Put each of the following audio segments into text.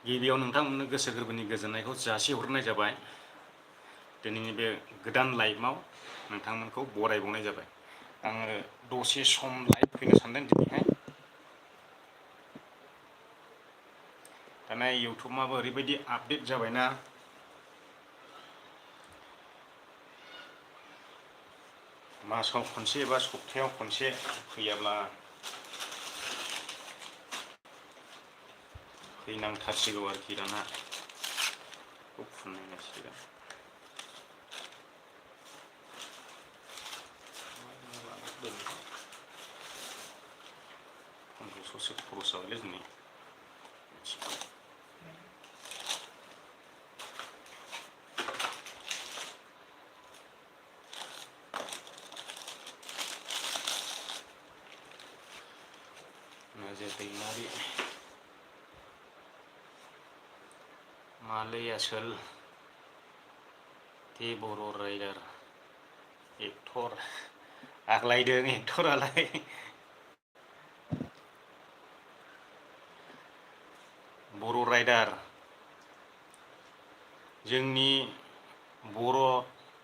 गिबियाव नोंथांमोननो गोसो गोरबोनि गोजोननायखौ जासिहरनाय जाबाय। दिनैनि बे गोदान लाइफआव नोंथांमोनखौ बरायबावनाय जाबाय। आङो दसे सम लाइभ फैनो सानदों दिनैहाय। दाना इउटुबाबो ओरैबायदि आपडेट जाबायना, मासाव खनसे एबा सप्तायाव खनसे फैयाब्ला फैनांथारसिगौ आरोखि दाना। फुननांसिगोन। फन्द्रस'सो खरस जाबायलै दिनै। नोजोर दैमारि मालै आसोल दे बर' राइडार एक्टर आग्लायदों एक्टरालाय। बर' राइडार जोंनि बर'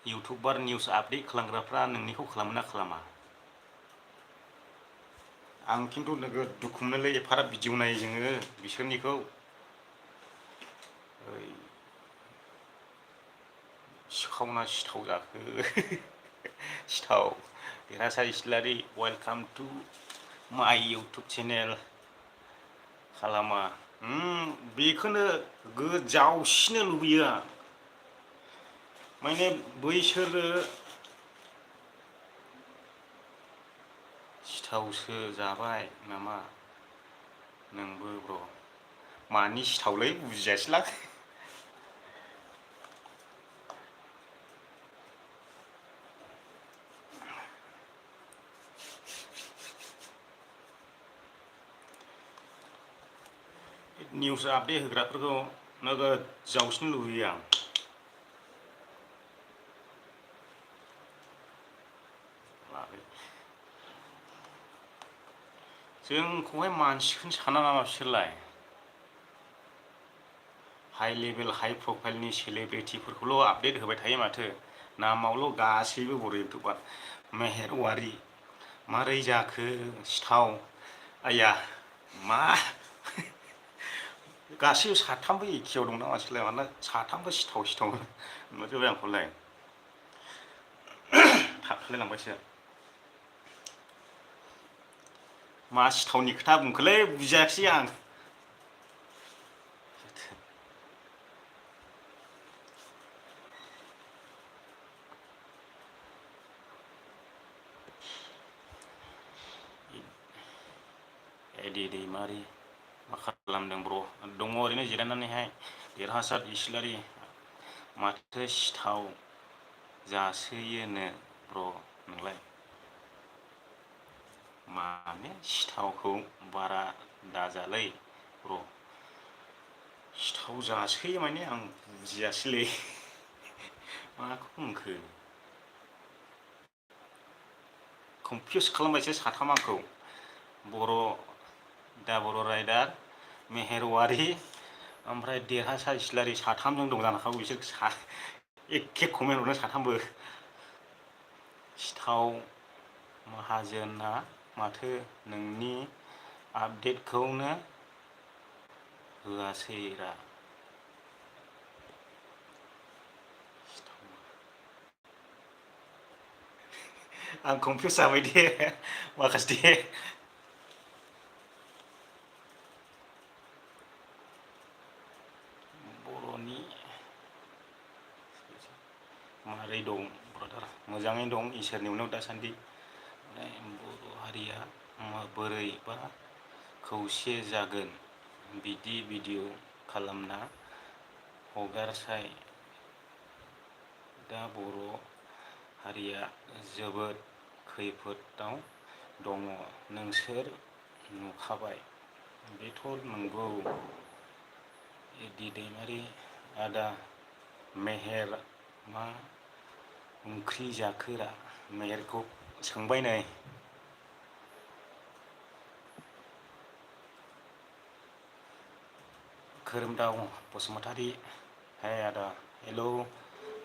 इउटुबार निउस आपडेट खालामग्राफ्रा नोंनिखौ खालामो ना खालामा? आं खिन्थु नोगोद दुखु मोनोलै एफाराब भिडिअ नायो जोङो बिसोरनिखौ। ओइ सिखावना सिथाव जाखो सिथाव। देरहासार इस्लारि welcome to my YouTube channel. खालामा बेखौनो जावसिनो लुबैयो आं। माने बैसोरो सिथावसो जाबाय नामा? नोंबो ब्र' मानि सिथावलै बुजियासैलां। निउस आपडेट होग्राफोरखौ नोगोद जावसिनो लुबैयो आं। जोंखौहाय मानसिखौनो साना नामा बिसोरलाय? हाइ लेभेल हाइ प्रफाइलनि सेलेब्रिटिफोरखौल' आपडेट होबाय थायो माथो। नामावल' गासैबो बर' इउटुबार। मेहेर औवारि मारै जाखो सिथाव आइया मा गासैबो साथामबो एखेयाव दं नामासोलाय मानोना साथामबो सिथाव सिथाव नुजोब्बाय आंखौलाय। थाबथालायलांबायसो। मा सिथावनि खोथा बुंखोलै बुजियाखिसै आं। एदि दैमारि मा खालामदों ब्र'? दङ ओरैनो जिरायनानैहाय। देरहासार इस्लारि माथो सिथाव जासोयोनो ब्र' नोंलाय? माने सिथावखौ बारा दाजालै ब्र'। सिथाव जासोयो माने आं बुजियासैलै माखौ बुंखो? कमफिउस खालामबायसो साथाम आंखौ। बर' दा बर' राइडार मेहेर औवारि ओमफ्राय देरहासार इस्लारि साथामजों दं जानो हागौ बिसोर एखे कमेन्ट हरदों साथामबो। सिथाव माहाजोना माथो नोंनि आपडेटखौनो होआसैरा। आं कमफिउस जाबाय दे माखासे। बर'नि मारै दं ब्रादार? मोजाङै दं इसोरनि अननायाव दासान्दि। बर' हारिया बोरैबा खौसे जागोन बिदि भिडिअ खालामना हगारसाय। दा बर' हारिया जोबोद खैफोदाव दङ नोंसोर नुखाबाय। बेथ' नंगौ। एदि दैमारि आदा मेहेर मा ओंख्रि जाखोरा? मेहेरखौ सोंबाय नै। खोरोमदाव बसुमतारी हे आदा हेलौ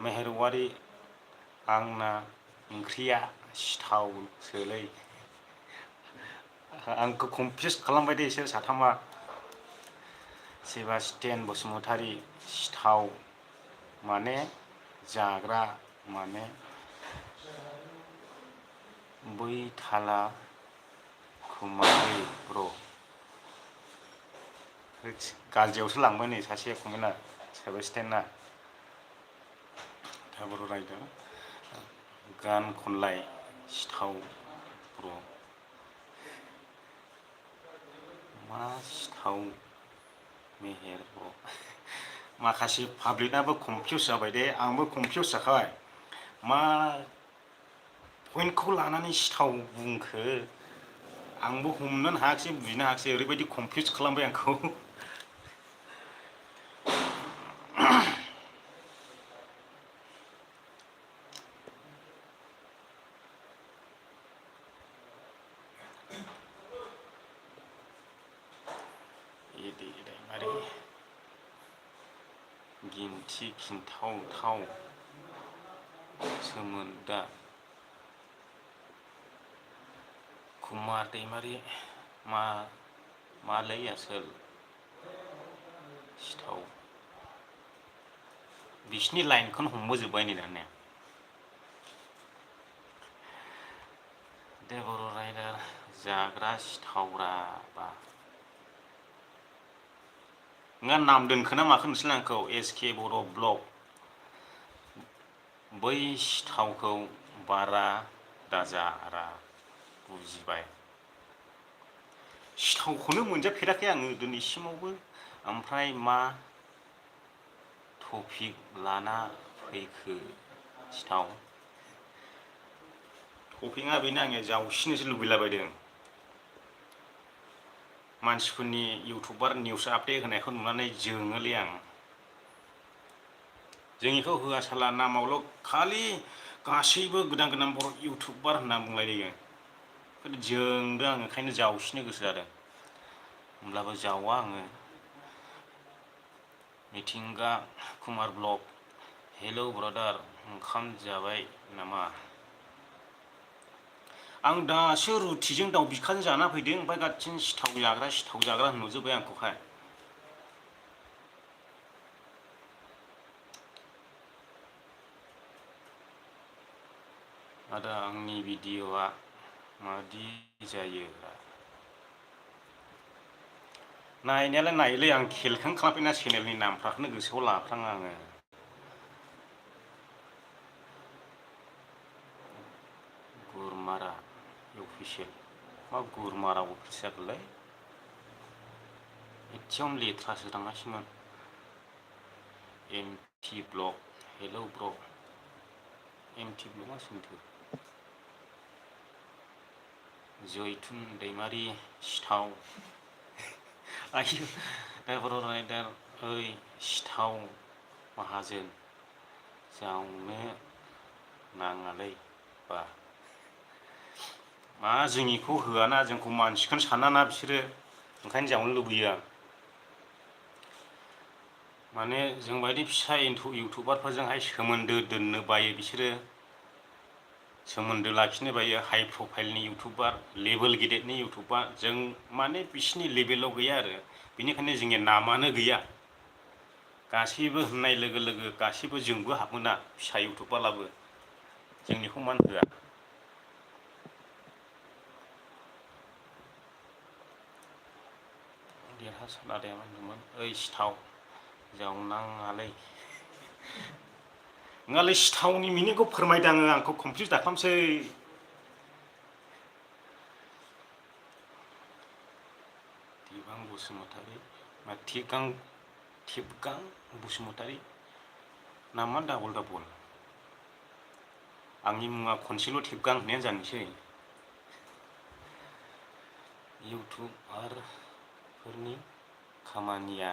मेहेर औवारी आंना ओंख्रिया सिथावसोलै आंखौ कनफिउस खालामबाय दे इसोर साथामा सेबास्टियान बसुमतारी सिथाव माने जाग्रा माने बै थाला खुमारि ब्र' गाज्रियावसो लांबाय नै सासे कमेन्टआ सेबास्टियाना बर' रायदार गान खनलाय सिथाव ब्र' मा सिथाव मेहेर ब्र' माखासे पाब्लिकआबो कनफिउस जाबाय दे आंबो कनफिउस जाखाबाय मा पइन्टखौ लानानै सिथाव बुंखो आंबो हमनोनो हायाखिसै बुजिनो हायाखिसै ओरैबायदि कनफिउस खालामबाय आंखौ मारै गिनथि खिन्थावथाव सोमोन्दा कुमार दैमारि मालै आसोल सिथाव बिसिनि लाइनखौनो हमबोजोब्बाय नै दानिया दे बर' रायदार जाग्रा सिथावरा बा नोंहा नाम दोनखोना माखो नोंसोर आंखौ SK बर' ब्लग बै सिथावखौ बारा दाजारा बुजिबाय सिथावखौनो मोनजाफेराखै आङो दिनैसिमावबो ओमफ्राय मा टपिक लाना फैखो सिथाव टपिकआ बेनो आङो जावसिनोसो लुबैलाबायदों मानसिफोरनि इउटुबार निउस आपडेट होनायखौ नुनानै जोङोलै आं जोंनिखौ होआ साला नामावल' खालि गासैबो गोदान गोदान बर' इउटुबार होनना बुंलायलायो जोंदों आं ओंखायनो जावसिनो गोसो जादों होमब्लाबो जावा आङो मिथिंगा कुमार ब्लग हेलौ ब्रादार ओंखाम जाबाय नामा आं दासो रुटिजों दाउ बिखाजों जाना फैदों ओमफ्राय गासिनो सिथाव जाग्रा नुजोब्बाय आंखौहाय आदा आंनि भिडिअ'आ मादि जायो नायनायालाय नायोलै आं खेलखौनो खालामफैना चेनेलनि नामफ्राखौनो गोसोआव लाफ्राङा आङो गुरमारा अफिसियेल मा गुरमारा अफिस जाखोलाय एसेयावनो लेथ्रासो थांगासिनोमोन MT ब्लग हेलौ ब्र MT ब्लगआ सोंथो जयथुन दैमारि सिथाव आयु बर' रायदार ओइ सिथाव माहाजोन जावनो नाङालै बा मा जोंनिखौ होआना जोंखौ मानसिखौनो सानाना बिसोरो ओंखायनो जावनो लुबैयो आं माने जोंबायदि फिसा इउटुबारफोरजोंहाय सोमोन्दो दोननो बायो बिसोरो सोमोन्दो लाखिनो बायो हाइ प्रफाइलनि इउटुबार लेभेल गेदेरनि इउटुबार जों माने बिसिनि लेभेलाव गैया आरो बेनिखायनो जोंनि नामानो गैया गासैबो होननाय लोगो लोगो गासैबो जोंबो हाबोना फिसा इउटुबारब्लाबो जोंनिखौ मान होआ देरहासार आदाया मा होनदोंमोन ओइ सिथाव जावनाङालै नङालै सिथावनि मिनिंखौ फोरमायदों आङो आंखौ कनफिउस दाखालामसै दिबां बसुमतारी थिबगां बसुमतारी नामा डाबल आंनि मुङा खनसेल' थिबगां होननायानो जानोसै इउटुबारफोरनि खामानिया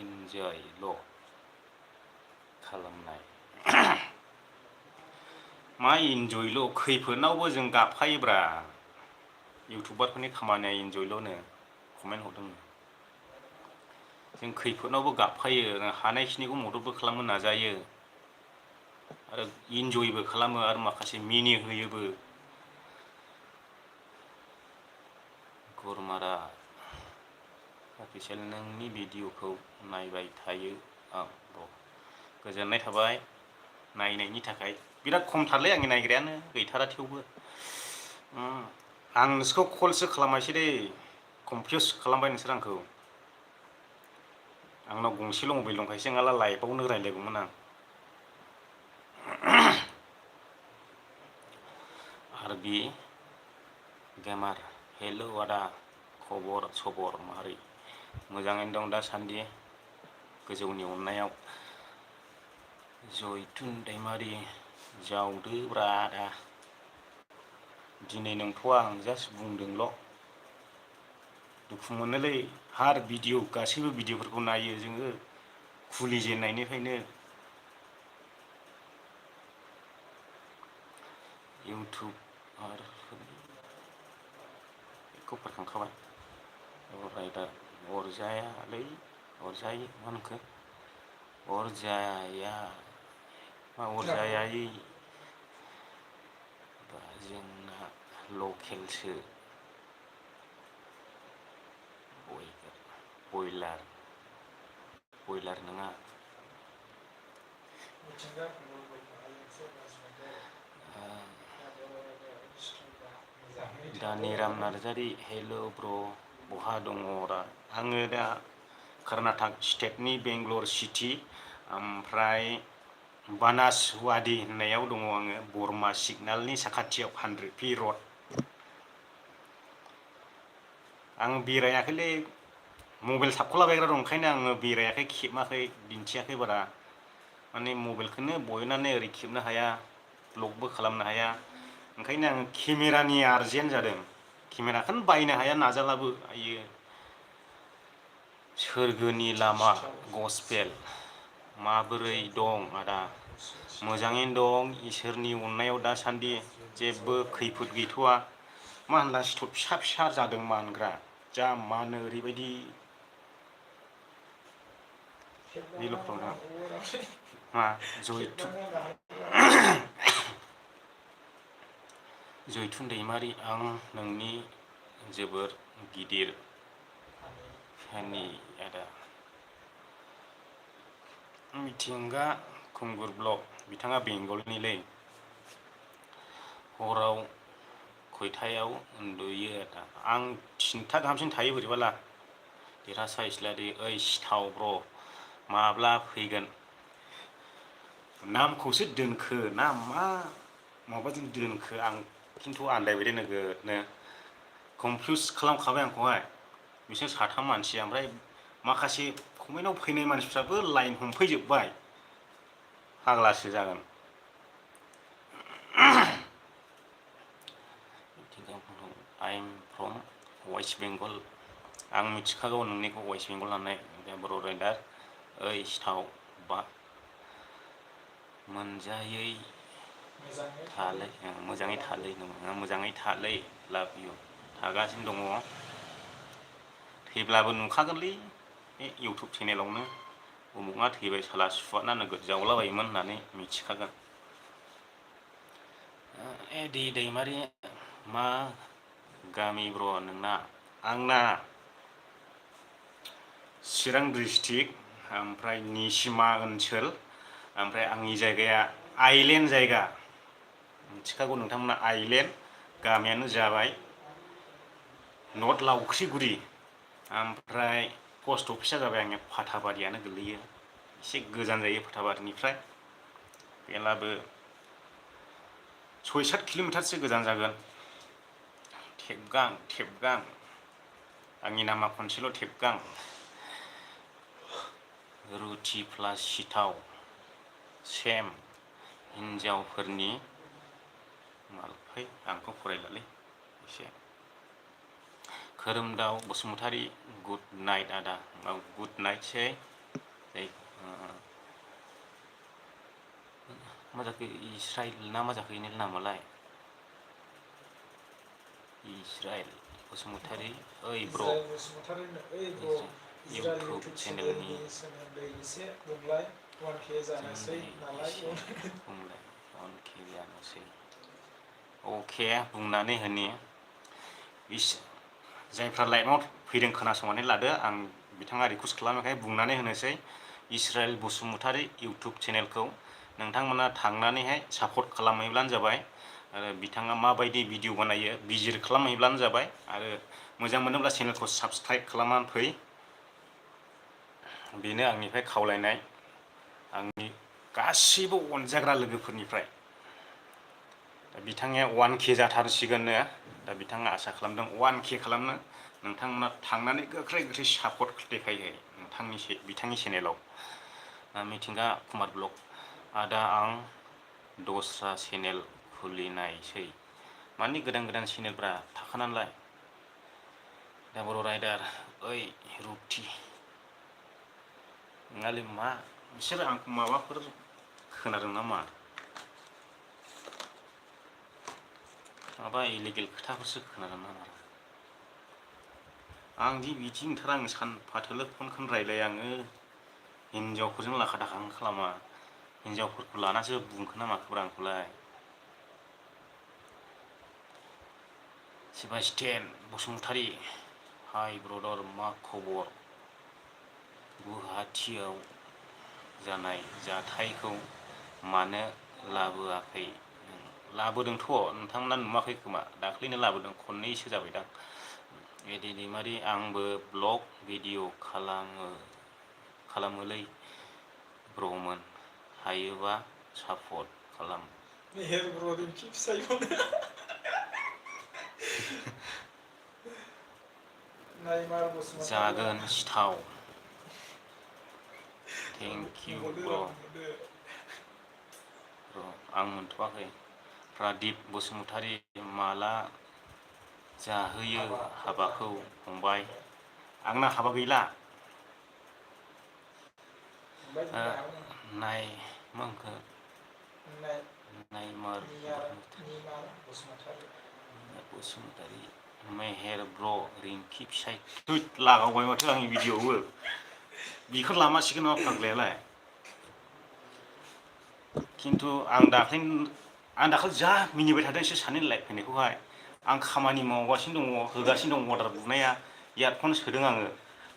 इन्जयल' खालामनाय मा इन्जयल' खैफोदनावबो जों गाबफायोब्रा इउटुबारफोरनि खामानिया इन्जयल'नो कमेन्ट हरदों जों खैफोदनावबो गाबफायो, हानायखिनिखौ मददबो खालामनो नाजायो आरो इन्जयबो खालामो आरो माखासे मिनिहोयोबो। गुरमारा अफिसियेल नोंनि भिडिअखौ नायबाय थायो आं। गोजोननाय थाबाय नायनायनि थाखाय। बिराद खमथारलै आंनि नायग्रायानो गैथारा थेवबो। आं नोंसोरखौ कलसो खालामासै दै, कनफिउस खालामबाय नोंसोर आंखौ। आंनाव गंसेल' मबाइल दंखायोसो नङाला लाइभआवनो रायज्लायगौमोन आं। आरबि गेमार हेल' आदा, खबर सबर मारै? मोजाङैनो दं दासान्दि गोजौनि अननायाव। जयथुन दैमारि जावदोब्रा आदा। दिनै नंथ'आ आं जास्ट बुंदोंल'। दुखु मोनोलै हार भिडिअ गासैबो भिडिअफोरखौ नायो जोङो खुलिजेननायनिफ्रायनो। इउटुबारखौ फोरखांखाबाय। रायदार अरजायालै, अरजायो मा होनखो? अरजाया मा अरजायै? बा जोंना लकेलसो। बयलार नङा। दानिराम नार्जारि हेल' ब्र' बहा दङ दा? आङो दा कर्नाटक स्टेटनि बेंगलर सिटि ओमफ्राय बानासवाडि होननायाव दङ आङो, बरमा सिगनालनि साखाथियाव 100 फि रड। आं बेरायाखैलै, मबाइल साबख'लाबायग्रा दं ओंखायनो आङो बेरायाखै, खेबाखै, दिन्थियाखै बारा। माने मबाइलखौनो बयनानै ओरै खेबनो हाया, ब्लगबो खालामनो हाया। ओंखायनो आं केमेरानि आर्जेन्ट जादों। केमेराखौनो बायनो हाया नाजालाबो आयो। सोरगोनि लामा गसपेल माबोरै दं आदा? मोजाङैनो दं इसोरनि अननायाव दासान्दि जेबो खैफोद गैथ'वा। मा होनला सिथर फिसा फिसा जादों मानग्रा, जा मानो ओरैबायदि। मा जयथुन दैमारि आं नोंनि जोबोर गिदिर फेननि आदा। मिथिंगा खुंगुर ब्लग, बिथाङा बेंगलनिलै। हराव खयथायाव उन्दुयो आदा? आं 3था गाहामसिम थायो बोरैबाला। देरहासार इस्लारि ओइ सिथाव ब्र' माब्ला फैगोन? नामखौसो दोनखो ना मा माबाजों दोनखो आं खिन्थु आन्दायबायदे नोगोदनो। कनफिउस खालामखाबाय आंखौहाय। बिसोर 3 मानसिया, ओमफ्राय माखासे कमेन्टआव फैनाय मानसिफ्राबो लाइन हमफैजोबबाय। फाग्लासो जागोन। I am from West Bengal. आं मिथिखागौ नोंनिखौ वेस्ट बेंगल होननाय बर' राइडार। ओइ सिथाव बा मोनजायै थालै, मोजाङै थालै, नोंहा मोजाङै थालै, लाभ इउ। थागासिनो दङ। थैब्लाबो नुखागोनलै बे इउटुब चेनेलावनो। उमुगा थैबाय साला सुवादना नोगोद जावलाबायोमोन होननानै मिथिखागोन। एदि दैमारि मा गामि ब्र' नोंना? आंना चिरां डिस्ट्रिक्ट ओमफ्राय निसिमा ओनसोल। ओमफ्राय आंनि जायगाया आइलेण्ड जायगा। मिथिखागौ नोंथांमोना आइलेण्ड, गामियानो जाबाय नर्थ लावख्रिगुरि। ओमफ्राय पस्ट अफिसा जाबाय आंनिया फाथाबारियानो गोलैयो। एसे गोजान जायो फाथाबारिनिफ्राय, बेब्लाबो 6-7 किल'मिटारसो गोजान जागोन। टेबगां आंनि नामा खनसेल' टेबगां। रुटि प्लास सिथाव सेम हिन्जावफोरनि मालफै आंखौ फरायलालै एसे। खोरोमदाव बसुमतारी गुड नाइट आदा। गुड नाइटसै। मा जाखो इस्राइल ना मा जाखो इनि नामालाय? इस्राइल बसुमतारी ओइ ब्र'। इउटुब चेनेलनि सोमोन्दै एसे बुंलाय 1K जानोसै नालाय बुंलाय 1K जानोसै अके बुंनानै होनि जायफ्रा लाइभआव फैदों खोनासंनानै लादो आं बिथाङा रिकुवेस्ट खालामनायखाय बुंनानै होनोसै इस्राएल बसुमतारी इउटुब चेनेलखौ नोंथांमोना थांनानैहाय सापर्ट खालामहैब्लानो जाबाय आरो बिथाङा माबायदि भिडिअ बानायो बिजिर खालामहैब्लानो जाबाय आरो मोजां मोनोब्ला चेनेलखौ साबस्क्राइब खालामनानै फै बेनो आंनिफ्राय खावलायनाय आंनि गासैबो अनजाग्रा लोगोफोरनिफ्राय दा बिथाङा 1K जाथारसिगोननो दा बिथाङा आसा खालामदों 1K खालामनो नोंथांमोना थांनानै गोख्रै सापर्ट देखायहै बिथांनि चेनेलाव मिथिंगा कुमार ब्लग दा आं दस्रा चेनेल खुलिनायसै मानि गोदान चेनेलफ्रा थाखानालाय दा बर' राइडार ओइ रुथि नङालै मा बिसोर आंखौ माबाफोर खोनादों नामा माबा इलिगेल खोथाफोरसो खोनादों नामा आं दि बिदि नंथारा आं सानफाथोलो फनखौनो रायलाया आङो हिनजावफोरजों लाखा दाखाखौनो खालामा हिनजावफोरखौ लानासो बुंखोना माखोब्रा आंखौलाय सेबास्टियान बसुमतारी हाय ब्रदार मा खबर गुवाहाटियाव जानाय जाथायखौ मानो लाबोआखै लाबोदोंथ' नोंथांमोना नुवाखै खोमा दाख्लैनो लाबोदों खननैसो जाबायदां एदि दैमारि आंबो ब्लग भिडिअ खालामोलै ब्रमोन हायोबा सापर्ट खालाम मेहेर ब्र रिंखि फिसायखौनो नाइमार बसुमतारी जागोन सिथाव थेंक इउ ब्र आं मोनथ'वाखै प्रदिप बसुमतारी माला जाहोयो हाबाखौ फंबाय आंना हाबा गैला नाय मा होनखो नाइमार बसुमतारी मेहेर ब्र रिंखि फिसाय थुइट लागावबाय माथो आंनि भिडिअ'आवबो बिखौ लामासिगोन नामा फाग्लायालाय खिन्थु आं दाखालि जा मिनिबाय थादों एसोर सानैनि लाइभ फैनायखौहाय आं खामानि मावगासिनो दङ होगासिनो दङ अर्डार बुनाया इयारफन सोदों आङो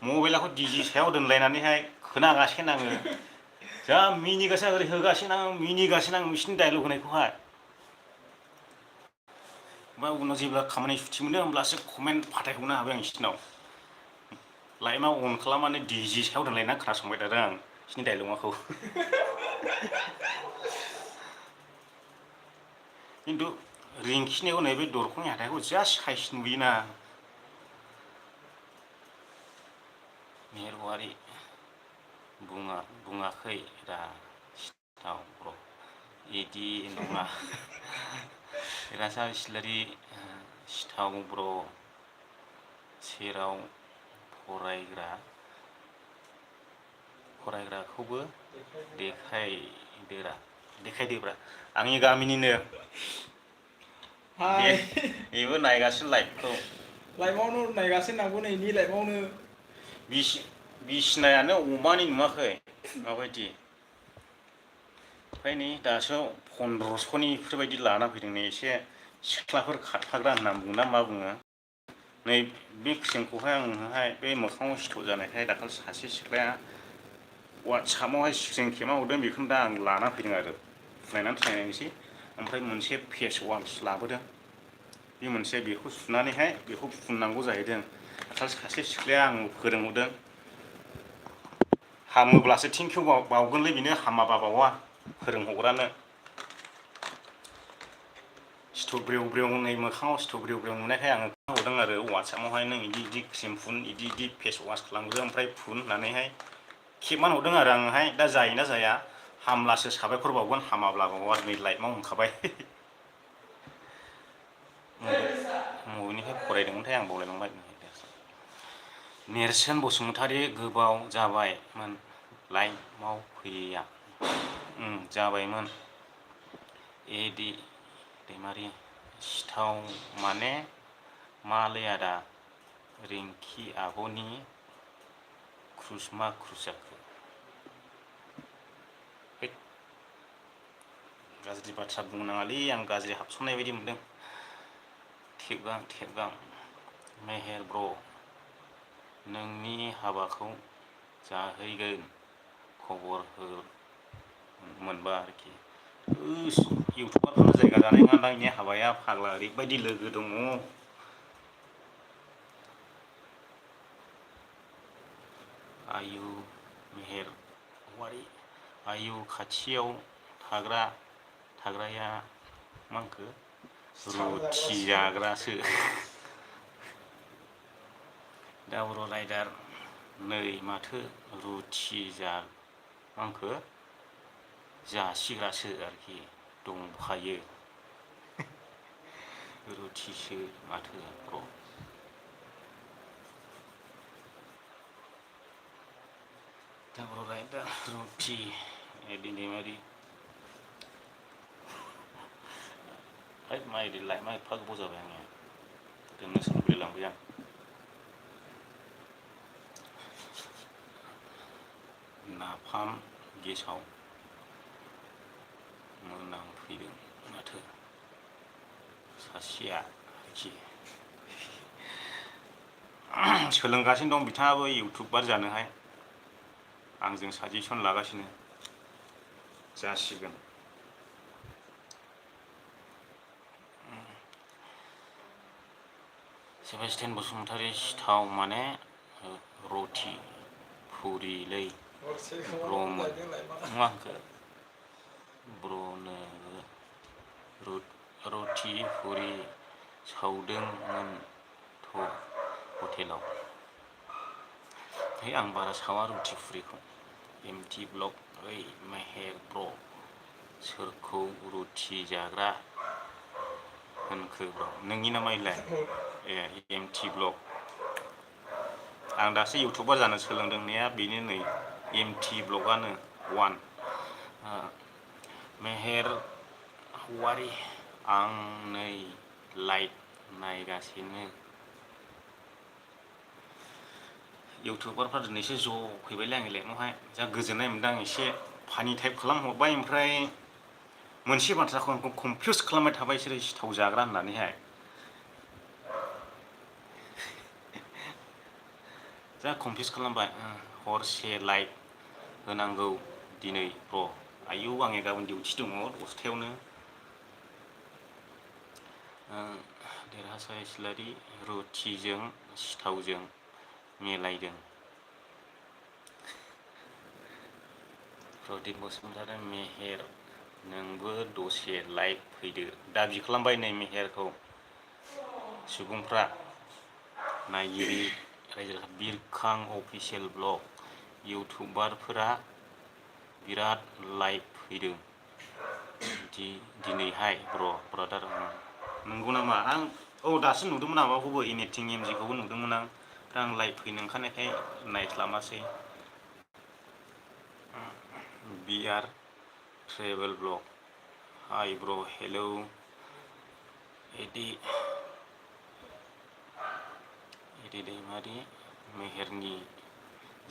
मबाइलखौ डिजि सायाव दोनलायनानैहाय खोनागासिनो आङो जा मिनिगासिनो ओरै होगासिनो आं मिनिगासिनो आं बिसिनि डाइलग होनायखौहाय ओमफ्राय उनाव जेब्ला खामानि सुथि मोनो होमब्लासो कमेन्ट फाथायहरनो हाबाय आं बिसिनाव लाइभआ अन खालामनानै डिजि सायाव दोनलायना खोनासंबाय थादों आं बिसिनि डाइलगाखौ खिन्थु रिंखिनियाव नैबे दरखंनि हाथायखौ जा साइज नुयोना मेहेरवारि बुङाखै रा सिथाव ब्र इदि नङा राजा इस्लारि सिथाव ब्र सेराव फरायग्राखौबो देखायदोब्रा आंनि गामिनिनो बेबो नायगासिनो लाइभआवनो नायगासिनो आंबो नै नि लाइभआवनो बिसिनायानो अमानि नुवाखै माबायदि ओमफ्राय नै दासो 1500नि बेफोरबायदि लाना फैदों नै एसे सिख्लाफोर खारफाग्रा होनना बुङोना मा बुङो नै बे क्रिमखौहाय आंनोहाय बे मोखाङाव सिथर जानायखाय दाखालि सासे सिख्लाया वाट्सआपआवहाय स्क्रिन खेबना हरदों बेखौनो दा आं लाना फैदों आरो नायनानै ट्राय ओमफ्राय मोनसे फेस वास लाबोदों बे मोनसे बेखौ सुनानैहाय बेखौ फुननांगौ जाहैदों दाखालि सासे सिख्लाया आं फोरोंहरदों हामोब्लासो थेंकिउ बावगोनलै बेनो हामाबा बावा फोरोंहरग्रानो सिथर ब्रेव ब्रेव नै मोखाङाव सिथर ब्रेव ब्रेव नुनायखाय आङो खोन्थाहरदों आरो वाट्सआपआवहाय नों इदि क्रिम फुन इदि फेस वास खालामग्रो ओमफ्राय फुन होननानैहाय खेबनानै हरदों आरो आङोहाय दा जायोना जाया हामब्लासो साबायखर बावगोन हामाब्ला बावा नै लाइभआव होनखाबाय मबेनिफ्राय फरायदोंमोनथाय आं बावलायलांबाय नेरसोन बसुमतारी गोबाव जाबायमोन लाइभआव फैयैया जाबायमोन एदि दैमारि सिथाव माने मालै आदा रिंखि आब'नि क्रुस मा क्रुस जाखो गाज्रि बाथ्रा बुंनो नाङालै आं गाज्रि हाबसननाय बायदि मोनदों थेबगां मेहेर ब्र' नोंनि हाबाखौ जाहैगोन खबर हो मोनबा आरोखि इउटुबारफोरनो जायगा जानाय नङा दां इनि हाबाया फाग्ला ओरैबायदि लोगो दङ आयु मेहेर औवारि आयु खाथियाव थाग्राया मा होनखो रुथि जाग्रासो दा बर' राइडार नै माथो रुथि मा होनखो जासिग्रासो आरोखि दंखायो रुथिसो माथो र' दा बर' राइडार रुथि दैमारि मा इदिलाय मा एफा गोबाव जाबाय आङो दोननोसो लुबैलायलांबाय आं नाफाम गेसाव मोनामफैदों माथो सासेया आरोखि सोलोंगासिनो दं बिथाङाबो इउटुबार जानोहाय आंजों साजेसन लागासिनो जासिगोन सेबास्टियान बसुमतारी सिथाव माने रथि फुरिलै ब्र'मोन मा होनखो ब्र'नो रथि फुरि सावदोंमोनथ' हटेलाव आं बारा सावा रुथि फुरिखौ एमटि ब्लग ओइ मेहेर ब्र' सोरखौ रुथि जाग्रा होनखो ब्र' नोंनि नामा इलाय ए एमटि ब्लग आं दासो इउटुबार जानो सोलोंदोंनाया बेनो नै एमटि ब्लगआनो वान मेहेर औवारि आं नै लाइभ नायगासिनो इउटुबारफ्रा दिनैसो ज' फैबायलै आंनि लाइफआवहाय जा गोजोननाय मोनदों आं एसे फानि टाइप खालामहरबाय ओमफ्राय मोनसे बाथ्राखौ आंखौ कनफिउस खालामबाय थाबाय बिसोरो सिथाव जाग्रा होननानैहाय जा कनफिउस खालामबाय हरसे लाइभ होनांगौ दिनै र' आयौ आंनि गाबोन डिउटि दङ 10टायावनो देरहासार इस्लारि रुथिजों सिथावजों मिलायदों प्रदिप बसुमतारी मेहेर नोंबो दसे लाइभ फैदो दाबि खालामबाय नै मेहेरखौ सुबुंफ्रा नायगिरि रायजो बिरखां अफिसियेल ब्लग इउटुबारफोरा बिराद लाइभ फैदों दिनैहाय ब्रादार नंगौ नामा आं दासो नुदोंमोन आं माबाखौबो एनिथिं एमजिखौबो नुदोंमोन आं दा आं लाइभ फैनो ओंखारनायखाय नायस्लाबासै बिआर ट्रेभेल ब्लग हाय ब्र' हेलौ एदि दैमारि मेहेरनि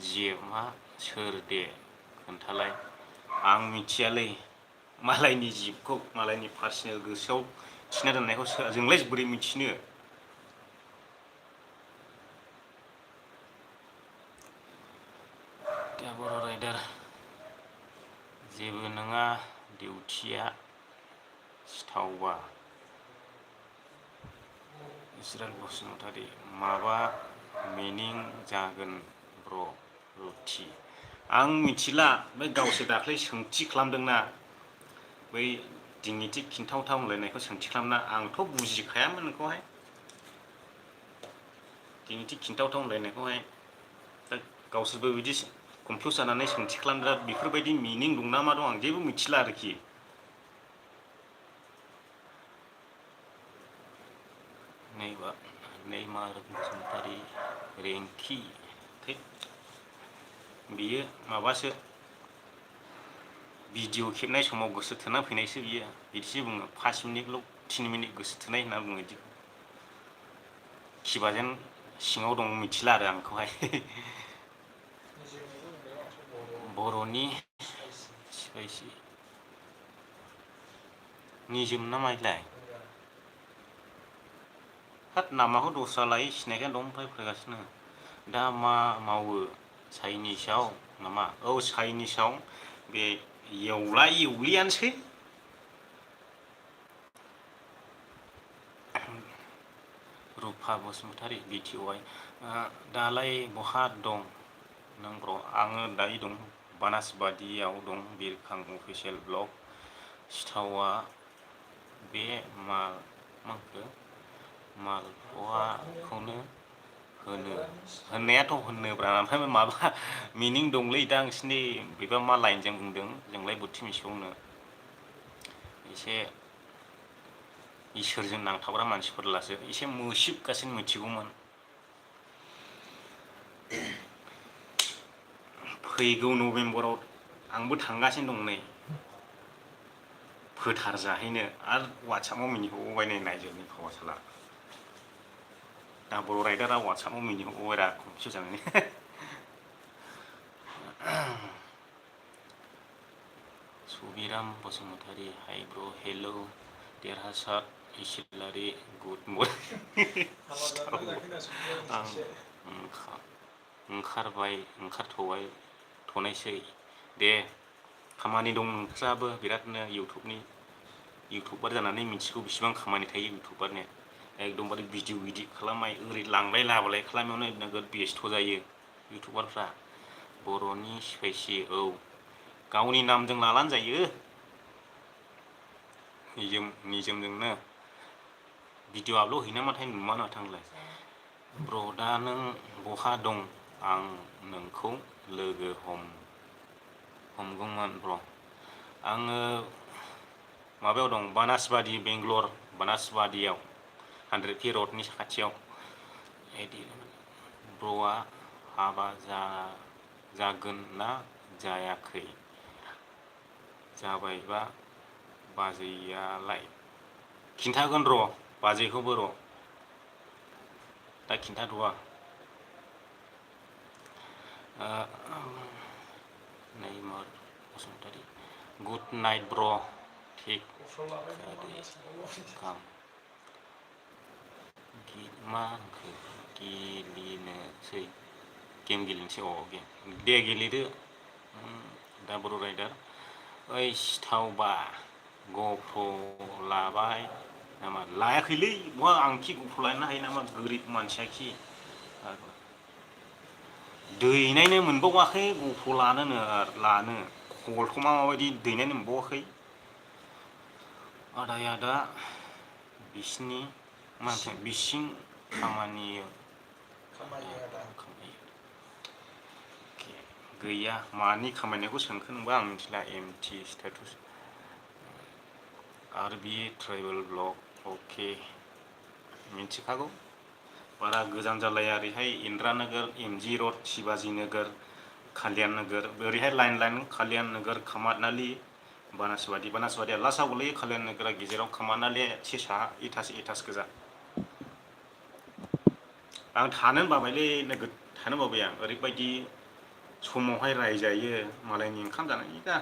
जिएफआ सोर दे खोन्थालाय आं मिथियालै मालायनि जिबखौ मालायनि पार्सनेल गोसोआव थिना दोननायखौ जोंलाय बोरै मिथिनो दा बर' राइडार जेबो नङा डिउटिया सिथावबा इसराल बसुमतारी माबा मिनिं जागोन ब्र' रुथि आं मिथिला बे गावसोर दाख्लै सोंथि खालामदोंना बै दिङिथि खिन्थावथाव होनलायनायखौ सोंथि खालामना आंथ' बुजिखायामोन नोंखौहाय दिङिथि खिन्थावथाव होनलायनायखौहाय दा गावसोरबो बिदि कनफिउस जानानै सोंथि खालामग्रा बेफोरबायदि मिनिं दं ना मा दं आं जेबो मिथिला आरोखि नेइमार बसुमतारी रेंकि बियो माबासो भिडिअ खेबनाय समाव गोसो थोना फैनायसो बियो बिदिसो बुङो 5 मिनिटल' 3 मिनिट गोसो थोनाय होनना बुङो बिदिखौ खिबाजेन सिङाव दं मिथिला आरो आंखौहाय बर'नि स्पाइसि निजोम ना माइलाय हाट नामाखौ दस्रा लायो सिनायखाया दंनिफ्राय फरायगासिनो दा मा मावो चाइनिसाव नामा औ चाइनिसाव बे एवला एवलियानोसै रुफा बसुमतारी बिटिअआइ दालाय बहा दं नों ब्र आङो दायो दं बानासबादियाव दं बिरखां अफिसियेल ब्लग सिथावा बे मा होनखो मालपवाखौनो होननायाथ' होनोब्रा ओमफ्राय माबा मिनिं दंलै दा नोंसिनि बेबा मा लाइनजों बुंदों जोंलाय बोरैथो मिथिबावनो एसे इसोरजों नांथाबग्रा मानसिफोरलासो एसे मोसिबगासिनो मिथिगौमोन फैगौ नभेम्बराव आंबो थांगासिनो दं नै फोथार जाहैनो आरो वाट्सएपाव मिनिहरबावबाय नै नायजोबनि फावसाला दा बर' राइडारा वाट्सएपाव मिनिहरबावबायरा कनफिउस जानानै सुबिराम बसुमतारी हाय ब्र हेलौ देरहासार इसिलारि गुड मर्निं आं ओंखारथ'नायसै दे खामानि दं नोंस्राबो बिरादनो इउटुबार जानानै मिथिगौ बेसिबां खामानि थायो इउटुबारनिया एकदमबारे भिडिअ इदिट खालामनाय ओरै लांलाय लाबोलाय खालामनायावनो नोगोद बेस्थ' जायो इउटुबारफ्रा बर'नि स्पाइसि औ गावनि नामजों लालानो जायो निजोमजोंनो भिडिअ आपल'ड हैनो माथाय नुवा माथो आंलाय ब्र दा नों बहा दं आं नोंखौ लोगो हमगौमोन ब्र आङो माबायाव दं बानासबादि बेंगलर बानासबादियाव 100 फि रडनि साखाथियाव ब्र'आ हाबा जागोन ना जायाखै जाबायबा बाजैयालाय खिन्थागोन र' बाजैखौबो र' दा खिन्थाथ'वा नैमार बसुमतारी गुड नाइट ब्र थिक काम मा होनखो गेलेनोसै गेम गेलेनोसै दे गेलेदो दा बर' राइडार ओइ सिथावबा गप्र' लाबाय नामा लायाखैलै बहा आंखि गप्र' लानो हायो नामा गोरिब मानसियाखि दैनायनो मोनबावाखै गप्र' लानो खलखौ माबायदि दैनायनो मोनबावाखै आदाया दा बिसिनि बिसिं खामानि गैया मानि खामायनायखौ सोंखो नोंबा आं मिथिला एमटि स्टेटास आरो बि ट्राइबेल ब्लग अके मिथिखागौ बारा गोजान जालाया ओरैहाय इन्द्रानोगोर एमजि रड शिबाजि नोगोर कल्यान नोगोर ओरैहाय लाइन कल्यान नोगोर कामारनालि बानासबादिया लास्टआव गोलैयो कल्यान नोगोरा गेजेराव कामारनालिया एसे साहा इटास गोजा आं थानो बाबायलै नोगोद थानो बाबाय आं ओरैबायदि समावहाय रायजायो मालायनि ओंखाम जानायनि दा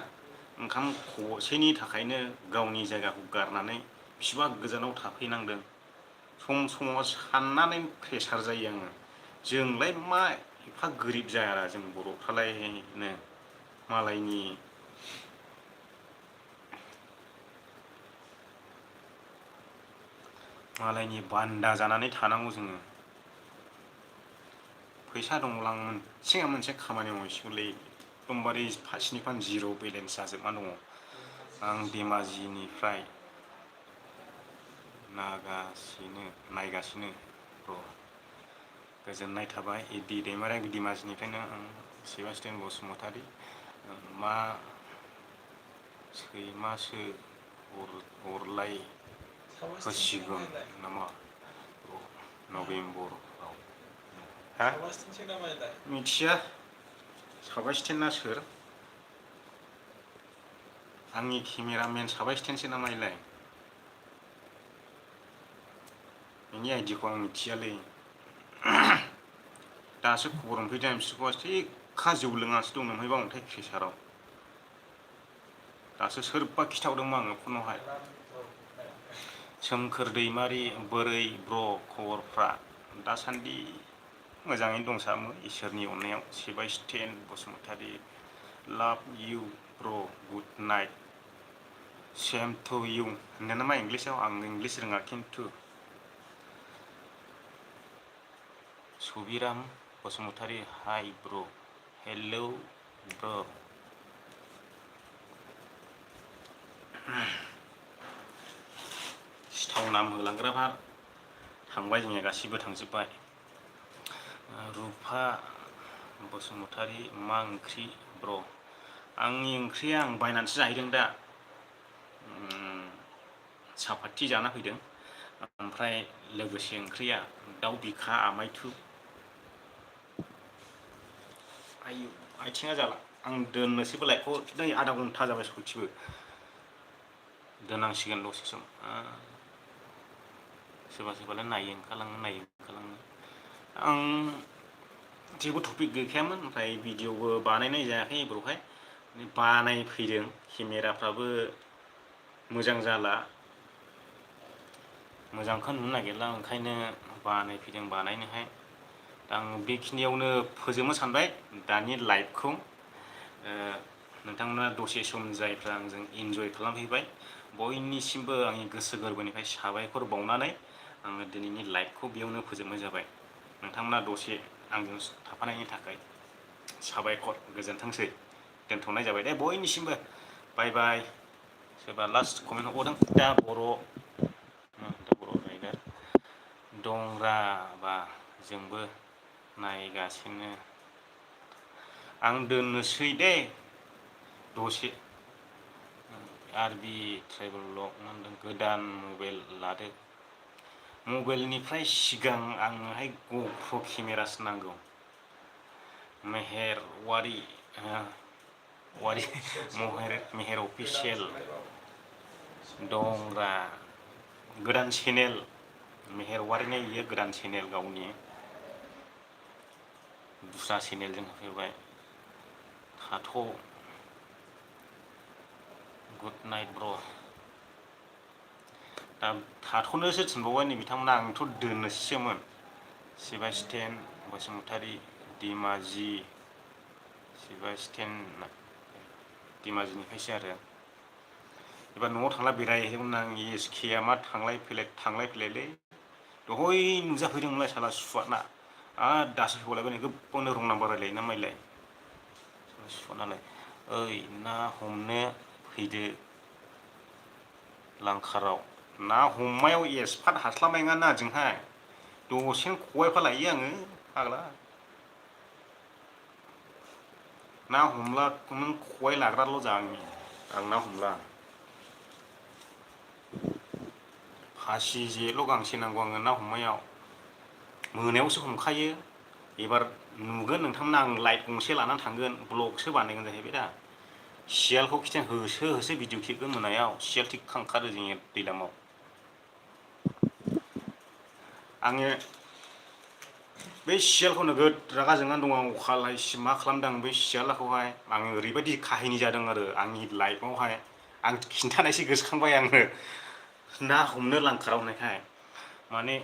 ओंखाम खबसेनि थाखायनो गावनि जायगाखौ गारनानै बिसिबा गोजानाव थाफैनांदों समाव साननानै प्रेसार जायो आङो जोंलाय मा एफा गोरिब जाया जों बर'फ्रालायनो मालायनि बान्दा जानानै थानांगौ जोङो फैसा दंब्ला आं मोनसे खामानि मावसिगौलै एकदमबारे फारसेनिफ्राय जिर' बेलेन्स जाजोबना दङ आं धेमाजिनिफ्राय नायगासिनो र' गोजोननाय थाबाय दैमारि धेमाजिनिफ्रायनो सेबास्टियान बसुमतारी मा सैमासो अरलाय होसिगोन नामा नभेम्बराव हा मिथिया साबास्टियाना सोर आंनि केमेरामेन साबास्टियानसो नामा इलाय बेनि आइडिखौ आं मिथियालै दासो खबर मोनफैदों बिसोरखौ थिग बरखा जौ लोङासो दं नोमहायबा अन्थाइ क्रेसाराव दासो सोरबा खिथाहरदोंमोन आङो फनावहाय सोमखोर दैमारि बोरै ब्र खबरफ्रा दासान्दि मोजाङैनो दंसामो इसोरनि अननायाव सेबास्टियान बसुमतारी लाभ इउ ब्र good night same to you होनदों नामा इंलिसाव आं इंलिस रोङा खिन्थु सुबिराम बसुमतारी हाय ब्र हेलौ ब्र सिथाव नाम होलांग्राफ्रा थांबाय जोंनिया गासिबो थांजोब्बाय रुफा बसुमतारी मा ओंख्रि ब्र आंनि ओंख्रिया आं बायनानैसो जाहैदों दा सापात्ति जाना फैदों ओमफ्राय लोगोसे ओंख्रिया दाउ बिखा आमायथु आयु आथिङा जाला आं दोननोसैबो लाइखौ नै आधा घन्टा जाबाय सयथिबो दोननांसिगोन दसे सम सोरबा सोरबालाय नायो ओंखारलाङो आं जेबो टपिक गैखायामोन ओमफ्राय भिडिअबो बानायनाय जायाखै एबारावहाय बानायफैदों केमेराफ्राबो मोजां जाला मोजांखौ नुनो नागिरला ओंखायनो बानायफैदों बानायनोहाय आं बेखिनियावनो फोजोबनो सानबाय दानि लाइभखौ नोंथांमोना दसे सम जायफ्रा आंजों इन्जय खालामहैबाय बयनिसिमबो आंनि गोसो गोरबोनिफ्राय साबायखर बावनानै आङो दिनैनि लाइभखौ बेयावनो फोजोबनाय जाबाय नोंथांमोना दसे आंजों थाफानायनि थाखाय साबायखर गोजोनथोंसै दोनथ'नाय जाबाय दे बयनिसिमबो बाय बाय सोरबा लास्ट कमेन्ट हरबावदों दा बर' राइडार दंब्रा जोंबो नायगासिनो आं दोननोसै दे दसे आरबि ट्राइबेल ब्लग होनदों गोदान मबाइल लादो मबाइलनिफ्राय सिगां आंनोहाय गप्र' केमेरासो नांगौ मेहेर मेहेर अफिसियेल दंब्रा गोदान चेनेल मेहेर वारिना इयो गोदान चेनेल गावनि दस्रा चेनेलजों होफैबाय थाथ' गुड नाइट ब्र दा थाथ'नोसो थिनबावबाय नै बिथांमोना आंथ' दोननोसैसोमोन सेबास्टियान बसुमतारी धेमाजिनिफ्रायसो आरो एबार न'आव थांला बेरायहैदोंमोन आं एसकेआ मा थांलाय फैलायलै दहय नुजाफैदोंमोनलाय साला सुवादना आरो दासो हलायबाय नै गोबावनो रं नाम्बार रायलायो ना माइलाय सुवादनालाय ओइ ना हमनो फैदो लांखाराव ना हमनायाव एक्सपार्ट हास्लाबनाय नङा ना जोंहाय दसेनो खबाइफा लायो आङो फाग्ला ना हमला नों खबाइ लाग्राल' जा आं ना हमला फासि जेल' गांसे नांगौ आङो ना हमनायाव मोनायावसो हमखायो एबार नुगोन नोंथांमोना आं लाइट गंसे लानानै थांगोन ब्लगसो बानायगोन जाहैबाय दा सियालखौ खिथियान होसो भिडिअ खेबगोन मोनायाव सियाल थिखा ओंखारो जोंनि दैलामाव आङो बे सियालखौ नोगोद रागा जोंनानै दं आं अखालाय मा खालामदों बे सियालखौहाय आङो ओरैबायदि काहिनि जादों आरो आंनि लाइफआवहाय आं खिन्थानायसो गोसोखांबाय आङो ना हमनो लांखाराव होननायखाय माने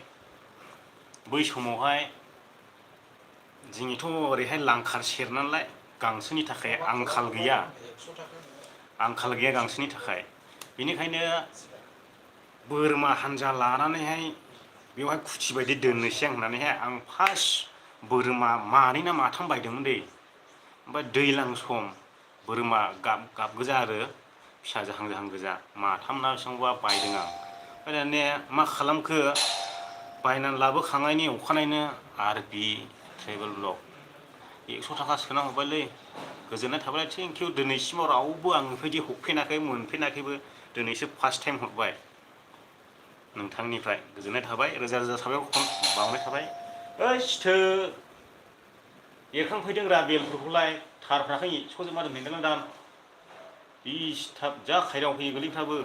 बै समावहाय जोंनिथ' ओरैहाय लांखार सेर नालाय गांसोनि थाखाय आंखाल गैया गांसोनि थाखाय बेनिखायनो बोरमा हानजा लानानैहाय बेवहाय खुथि बायदि दोननोसै आं होननानैहाय आं फार्स्ट बोरमा मानै ना माथाम बायदोंमोन दै ओमफ्राय दैज्लां सम बोरमा गाब गोजा आरो फिसा जाहां गोजा माथाम ना बेसेबांबा बायदों आं ओमफ्राय दानिया मा खालामखो बायनानै लाबोखांनायनि अखानायैनो आरबि ट्राइबेल ब्लग 100 थाखा सोना हरबायलै गोजोननाय थाबाय थेंकिउ दिनैसिमाव रावबो आं बेबायदि हरफेराखै मोनफेराखैबो दिनैसो फार्स्ट टाइम हरबाय नोंथांनिफ्राय गोजोननाय थाबाय रोजा रोजा साबायखर बावनाय थाबाय ओइ सिथो एरखांफैदों रा बेलफोरखौलाय थारफ्राखै सजोबना दोनहैदोंलां दां दिसथाब जा खायदाव फैयो गोरलैफ्राबो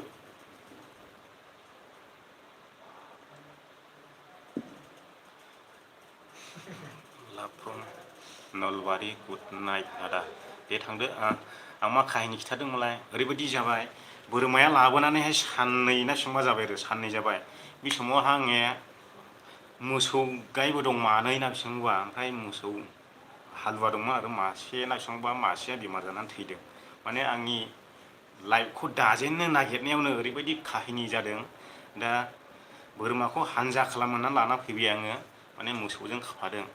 लाभ फ्रम नलबारि गुड नाइट आदा दे थांदो आं मा काहिनि खिथादोंमोनलाय ओरैबायदि जाबाय बोरमाया लाबोनानैहाय साननै ना बेसेबांबा जाबाय आरो साननै जाबाय बे समाव आङो मोसौ गायबो दं मानै ना बेसेबांबा ओमफ्राय मोसौ हालुवा दंमोन आरो मासे ना बेसेबांबा मासेया बेमार जानानै थैदों माने आंनि लाइफखौ दाजेननो नागिरनायावनो ओरैबायदि काहिनि जादों दा बोरमाखौ हानजा खालामनानै लाना फैबाय आङो माने मोसौजों खाफादों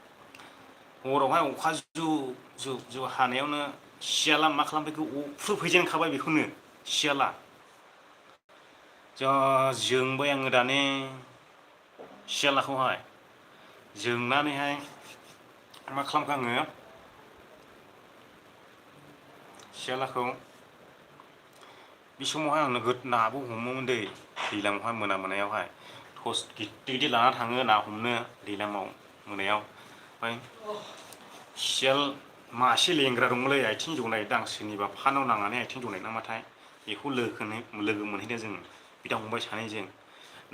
हरावहाय अखा जुब जुब जुब हानायावनो सियाला मा खालामफैखो अख्रुबहैजेनखाबाय बेखौनो सियाला जा जोंबाय आङो दाने सियालाखौहाय जोंनानैहाय मा खालामखो आङो सियालाखौ बे समावहाय आं नोगोद नाबो हमोमोन दै दैज्लाङावहाय मोनायावहाय टर्स गिदिर गिदिर लाना थाङो ना हमनो दैज्लाङाव मोनायाव ओमफ्राय सियाल मासे लेंग्रा दंमोनलै आथिं जनाय दांसोनिबा फानाव नांनानै आथिं जनाय नामाथाय बेखौ लोगो मोनहैदों जों बिदा फंबाय सानैजों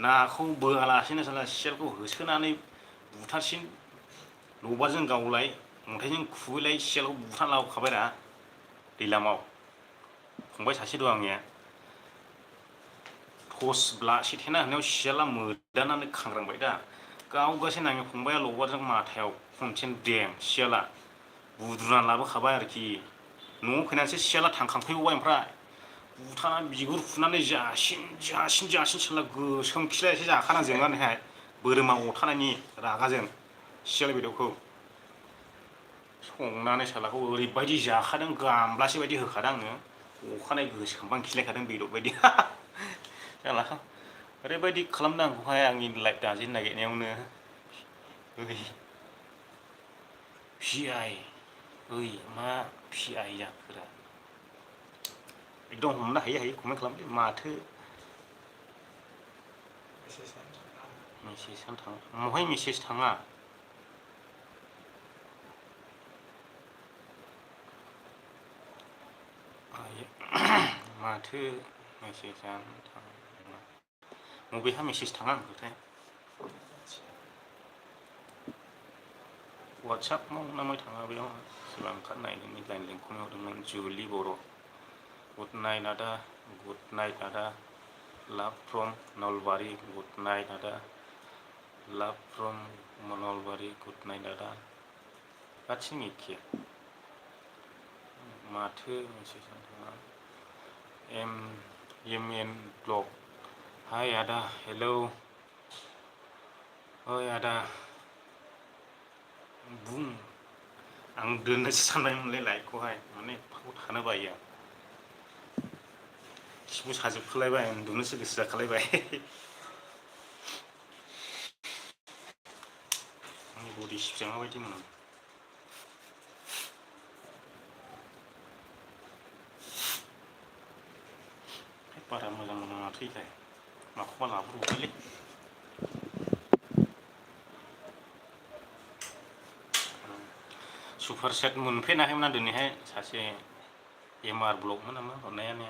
नाखौ बोआलासेनो साला सियालखौ होसोनानै बुथारसिन लबारजों गावलाय अन्थाइजों खुबैलाय सियालखौ बुथारना लाबोखाबायरा दैलामाव फंबाय सासे दं आंनिया टर्स सेथेना होनायाव सियाला मोदानानै खांग्रांबाय दा गावगासिनो आंनि फंबाया लबारजों माथायाव खनसेनो दें सियाला बुद्रुनानै लाबोखाबाय आरोखि न'आव फैनानैसो सियाला थांखांफैबावबाय ओमफ्राय बुथारनानै बिगुर खुनानै जासिन साला गोसोम खिलायसो जाखाना जोंनानैहाय बोरमा अरथानायनि रागाजों सियाल बेदरखौ संनानै सालाखौ ओरैबायदि जाखादों गामब्लासे बायदि होखादों आङो अखानायै गोसोखांबा खिलायखादों बेदर बायदि जाला ओरैबायदि खालामदों आंखौहाय आंनि लाइफ दाजेननो नागिरनायावनो भि आइ ओइ मा भि आइ जाखोरा एकदम हमनो हायै कमेन्ट खालामदो माथो मेसेजआनो थाङा महाय मेसेज थाङा माथो मेसेजआनो थाङा बबेहा मेसेज थाङा आंखोथाय वाट्सएपआव नामाय थाङा बेयाव सोरबा ओंखारनायनि लाइन लिंखौनो हरदोंमोन जुलि बर' गुड नाइट आदा गुड नाइट आदा लाभ फ्रम नलबारि गुड नाइट आदा लाभ फ्रम नलबारि गुड नाइट आदा गासिनो एखे माथो मेसेजआनो थाङा एम एन ब्लग हाय आदा हेलौ ओइ आदा बुं आं दोननोसो सानबायमोनलै लाइफखौहाय माने एफाखौ थानो बायो आं खिबु साजोबखोलायबाय उन्दुनोसो गोसो जाखालायबाय आंनि बडि सिपजा माबायदि मोनो बारा मोजां मोनाखैखाय माखौबा लाब्रबबायलै सुपार सेट मोनफेराखैमोन आं दिनैहाय सासे एम आर ब्लगमोन नामा हरनायानो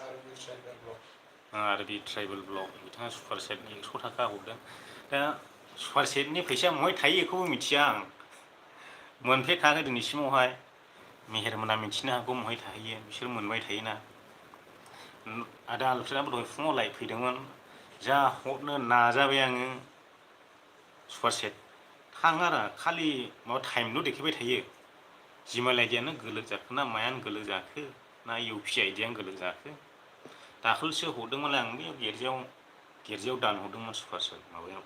आरो बे ट्राइबेल ब्लग बिथाङा सुपार सेट 100 थाखा हरदों दा सुपार सेटनि फैसाया महाय थायो बेखौबो मिथिया आं मोनफेरखायाखै दिनैसिमावहाय मेहेरमोना मिथिनो हागौ महाय थाहैयो बिसोर मोनबाय थायोना आदा आलफ्रेनाबो दहाय फुङाव लाइभ फैदोंमोन जा हरनो नाजाबाय आङो सुपार सेट थाङा आरो खालि माबा टाइमल' देखायबाय थायो जिमेल आइडियानो गोलक जाखो ना मायानो गोलक जाखो ना इउ पि आइडियानो गोलक जाखो दाखालिसो हरदोंमोन आं बे गिर्जायाव दानहरदोंमोन सुपार सेट माबायाव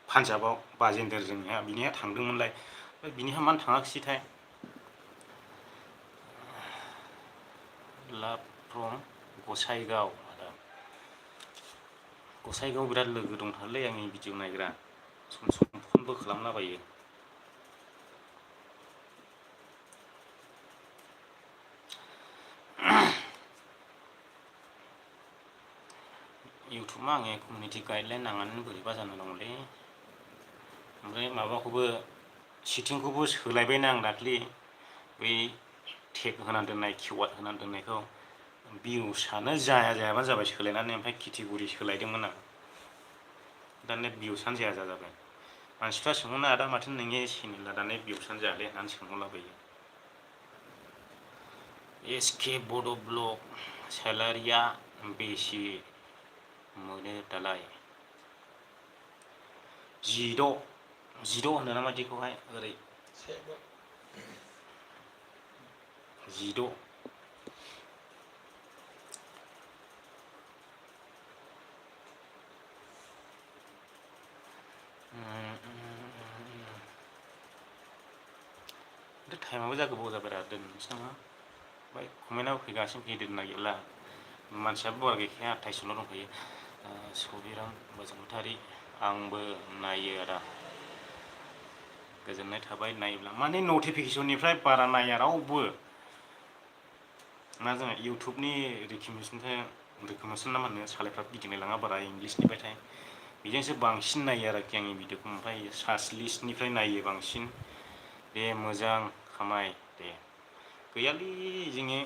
पान्जाबाव बाजेन्दर जोंनिया बिनिहा थांदोंमोनलाय बिनिहा मानो थाङाखिसैथाय लाभ फ्रम गसाइगाव गसाइगाव बिराद लोगो दंथारलै आंनि भिडिअ नायग्रा सम सम फनबो खालामलाबायो इउटुबआ आङो कमिउनिटि गाइडलाइन नांनानै बोरैबा जाना दंलै ओमफ्राय माबाखौबो सेटिंखौबो सोलायबायना आं दाख्लि बै टेग होनानै दोननाय किवार्ड होनानै दोननायखौ भिउसआनो जायाबानो जाबाय सोलायनानै ओमफ्राय केटेगरि सोलायदोंमोन आं दानिया भिउसआनो जाया जाबाय मानसिफ्रा सोंहरनो आदा माथो नोंनि चेनेला दाना भिउसानो जायालै होननानै सोंहरलाबायो एसके बड' ब्लग सेलारिया बेसे मोनो दालाय 16 होनो नामा बिदिखौहाय ओरै 16 टाइमाबो जा गोबाव जाबाय रा दोननोसै नामा ओमफ्राय कमेन्टआव फैगासिनो फैदेरनो नागिरला मानसियाबो बारा गैखाया 28ल' दंखायो सबिराम बसुमतारी आंबो नायो आदा गोजोननाय थाबाय नायोब्ला माने नटिफिकेसननिफ्राय बारा नाया रावबो ना जोंहा इउटुबनि रिकमेन्डेसन ना मा होनो सालायफ्रा गिदिंलाय लाङा बारा इंलिसनिफ्रायथाय बेजोंसो बांसिन नायो आरोखि आंनि भिडिअखौ ओमफ्राय सार्च लिस्टनिफ्राय नायो बांसिन दे मोजां खामाय दे गैयालै जोङो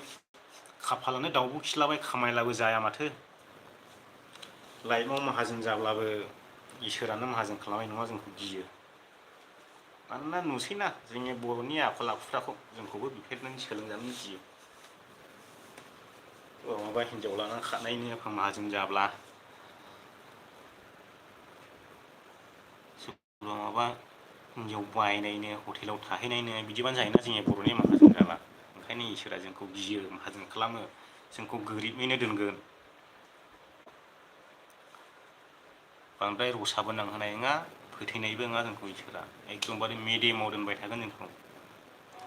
खाफालानो दाउब' खिलाबाय खामायलाबो जाया माथो लाइफआव माहाजोन जाब्लाबो इसोरानो माहाजोन खालामनाय नङा जोंखौ गियो मानोना नुसैना जोंनि बर'नि आखल आखुफ्राखौ जोंखौबो बेफोरनो सोलोंजानो गियो माबा हिन्जाव लानानै खारनायनो माहाजोन जाब्ला माबा हिन्जाव बायनायनो हटेलाव थाहैनायनो बिदिबानो जायोना जोंनि बर'नि माहाजोन जाबा ओंखायनो इसोरा जोंखौ गियो माहाजोन खालामो जोंखौ गोरिबैनो दोनगोन बांद्राय रसाबो नांहोनाय नङा फोथैनायबो नङा जोंखौ इसोरा एकदमबारे मेडेमाव दोनबाय थागोन जोंखौ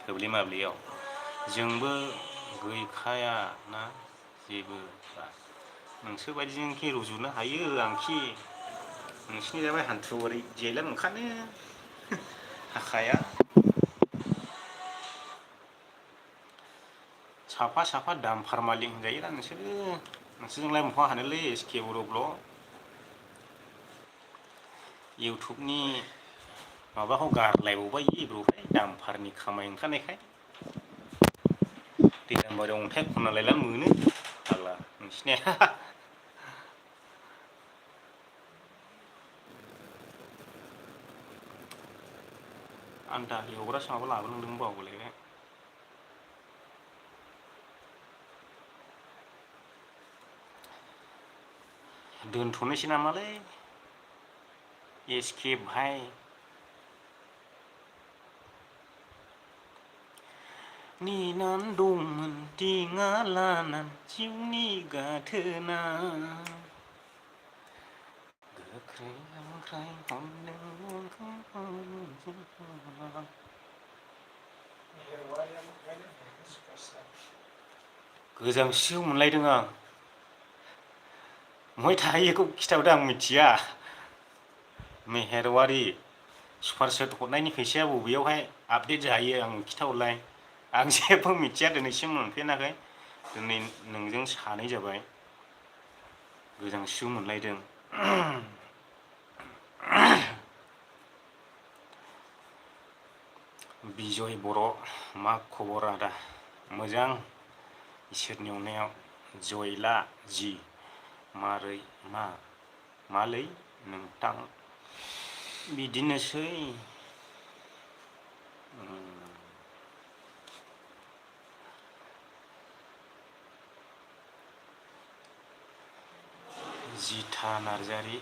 थोब्ले माब्लेयाव जोंबो गैखाया ना जेबो नोंसोर बायदिजोंखि रुजुनो हायो आंखि नोंसिनि जाबाय हान्थु ओरै जेलानो ओंखारनो हाखाया साफा साफा दामफार मालिक होनजायो दा नोंसोरजोंलाय बहा हानोलै एसके बर' ब्लग इउटुबनि माबाखौ गारलायबावबाय ब्र'हाय दामफारनि खामाय ओंखारनायखाय दैलांबारियाव अन्थाइ खनना लायब्लानो मोनो फाग्ला नोंसिनिया आं दालि एवग्रासो माबा लाबोनांदोंमोन बावबोलायबाय दोनथ'नोसै नामालै एसके भाइ नेनान दंमोन दिङा लानान जिउनि गाथोना गोख्रै आमफ्राय गोजांस्रियाव मोनलायदों आं बहाय थाहैयोखौ खिथाहरदो आं मिथिया मेहेरवारि सुपार सेट हरनायनि फैसाया बबेयावहाय आपडेट जायो आं खिथाहरलाय आं जेबो मिथिया दिनैसिम मोनफेराखै दिनै नोंजों सानै जाबाय गोजांस्रियाव मोनलायदों बिजय बर' मा खबर आदा मोजां इसोरनि अननायाव जयला जि मालै नोंथां बिदिनोसै जिथा नार्जारि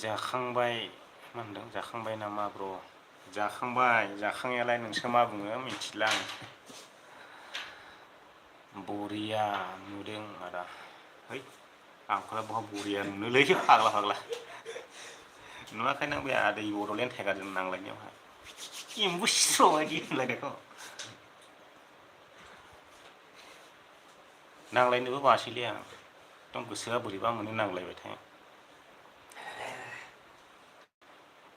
जाखांबाय मा होनदों जाखांबाय नामा ब्र' जाखांबाय जाखांनायालाय नोंसो मा बुङो मिथिला आं बरिया नुदों आदा है आंखौलाय बहा बरिया नुनोलै फाग्ला नुवाखै नों बे आदै बड'लेण्ड टाइगारजों नांलायनायावहाय एम्बु सिथ्र' बायदि होनलायनायखौ नांलायनोबो बासैलै आं एकदम गोसोआ बोरैबा मोनो नांलायबाथाय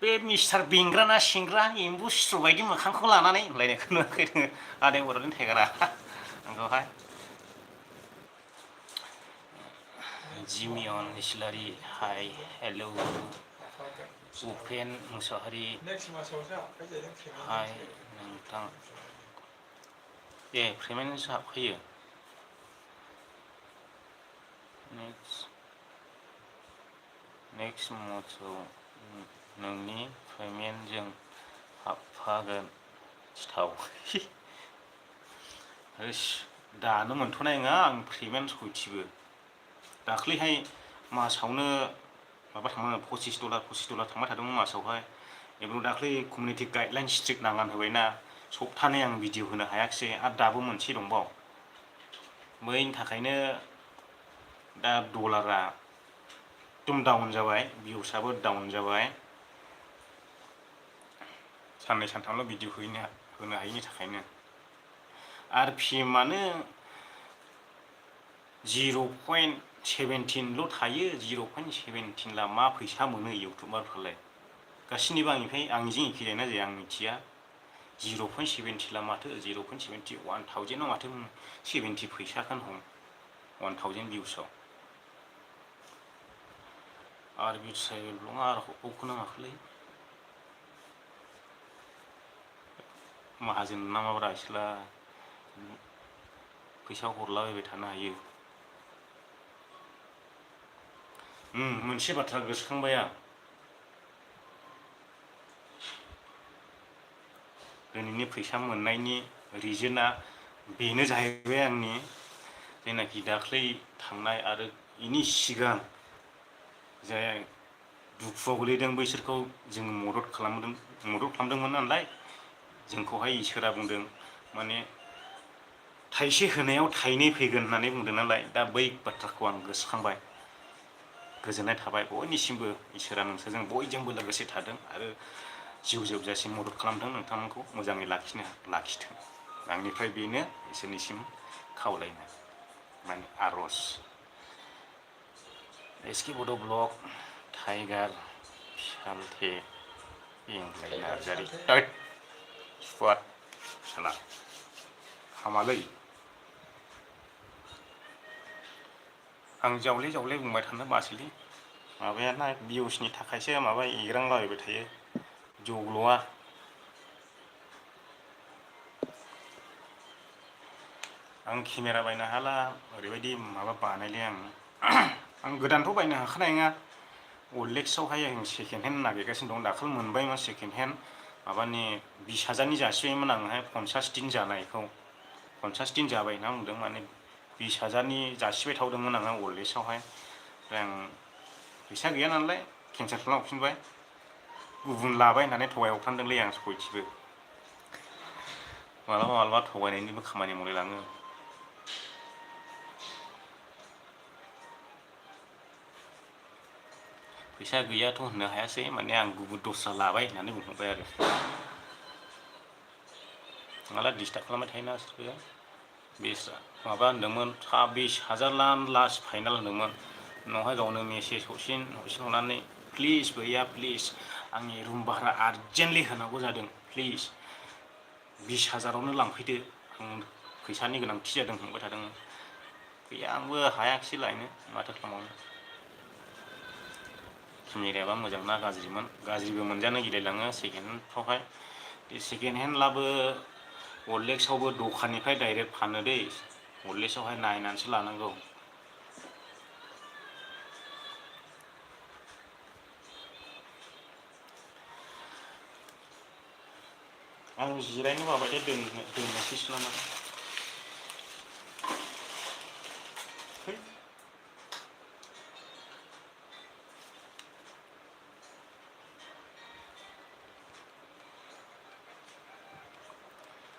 बे मिस्टार बेंग्रा सेंग्रा एम्बु सिथ्र' बायदि मोखांखौ लानानै होनलायनायखौ नुवाखै नोङो आदै बड'लेण्ड टाइगारा आंखौहाय जिमियन इस्लारि हाय हेलौ उपेन मुसाहारि हाय नोंथां पेमेन्टसो हाबफैयो नेक्स्ट मन्थआव नोंनि पेमेन्टजों हाबफागोन सिथाव दानो मोनथ'नाय नङा आं पेमेन्ट सयथिबो दाख्लैहाय मासावनो माबा थांनो $25 थांबाय थादोंमोन मासावहाय एबा दाख्लै कमिउनिटि गाइडलाइन स्ट्रिक्ट नांनानै होबायना सप्तानै आं भिडिअ होनो हायाखिसै आरो दाबो मोनसे दंबाव बैनि थाखायनो दा डलारा एकदम डाउन जाबाय भिउसआबो डाउन जाबाय साननै सानथामल' भिडिअ होनो हायिनि थाखायनो आर पिएमआनो 0.17ल' थायो 0.17 ला मा फैसा मोनो इउटुबारफ्रालाय गासिनिबो आंनिजों एखे जायोना जाया आं मिथिया 0.70 ला माथो 0.70 1000 माथो 70 फैसाखौनो हम 1000 भिउसआव आरो बिट्रायबल आरो हबबावखोना माखोलै माहाजोन नामाब्रा इसोरला फैसा हरलाबायबाय थानो हायो मोनसे बाथ्रा गोसोखांबाय आं दिनैनि फैसा मोननायनि रिजोना बेनो जाहैबाय आंनि जेनाखि दाख्लै थांनाय आरो इनि सिगां जाय दुखुआव गोलैदों बैसोरखौ जों मदद खालामदोंमोन नालाय जोंखौहाय इसोरा बुंदों माने थाइसे होनायाव थाइनै फैगोन होननानै बुंदों नालाय दा बै बाथ्राखौ आं गोसोखांबाय गोजोननाय थाबाय बयनिसिमबो इसोरा नोंसोरजों बयजोंबो लोगोसे थादों आरो जिउ जोबजासिम मदद खालामदों नोंथांमोनखौ मोजाङै लाखिथों आंनिफ्राय बेनो इसोरनिसिम खावलायनाय माने आर'ज एसके बड' ब्लग टाइगार सालथे इंलाय नार्जारि सुवाद साला हामालै आं जावले जावले बुंबाय थानो बासैलै माबायाना भिउसनि थाखायसो माबा एग्रांलाबायबाय थायो जग्ल'आ आं केमेरा बायनो हाला ओरैबायदि माबा बानायलै आं गोदानथ' बायनो हाखानाय नङा अलेक्सआवहाय आं सेकेन्ड हेन्ड नागिरगासिनो दं दाखालि मोनबायमोन सेकेन्ड हेन्ड माबानि 20,000नि जासिबायमोन आंहाय 50 दिन जानायखौ 50 दिन जाबाय होनना बुंदों माने 20,000नि जासिबाय थावदोंमोन आङो अलेक्सआवहाय ओमफ्राय आं फैसा गैया नालाय केन्सेल खालामहरफिनबाय गुबुन लाबाय होननानै थगायहरफ्लांदोंलै आं सयथिबो मालाबा मालाबा थगायनायनिबो खामानि मावलायलाङो फैसा गैयाथ' होननो हायासै माने आं गुबुन दस्रा लाबाय होननानै बुंहरबाय आरो माला डिस्टार्ब खालामबाय थायोना सोरबा बेस्रा माबा होनदोंमोन 26,000 लास्ट फाइनाल होनदोंमोन उनावहाय गावनो मेसेज हरफिनहरनानै प्लिज भैया प्लिज आंनि रुम भारा आर्जेन्टलि होनांगौ जादों प्लिज 20,000आवनो लांफैदो आं फैसानि गोनांथि जादों होनबाय थादोंमोन गैया आंबो हायाखिसै लायनो माथो खालामबावनो केमेरायाबा मोजां ना गाज्रिमोन गाज्रिबो मोनजानो गिलायलाङो सेकेन्ड हेन्डफ्रावहाय सेकेन्ड हेन्ड लाबो अलेक्सआवबो दखाननिफ्राय डाइरेक्ट फानो दै अलेक्सआवहाय नायनानैसो लानांगौ आं जिरायनो बाबायदे दोननोसैसो नामा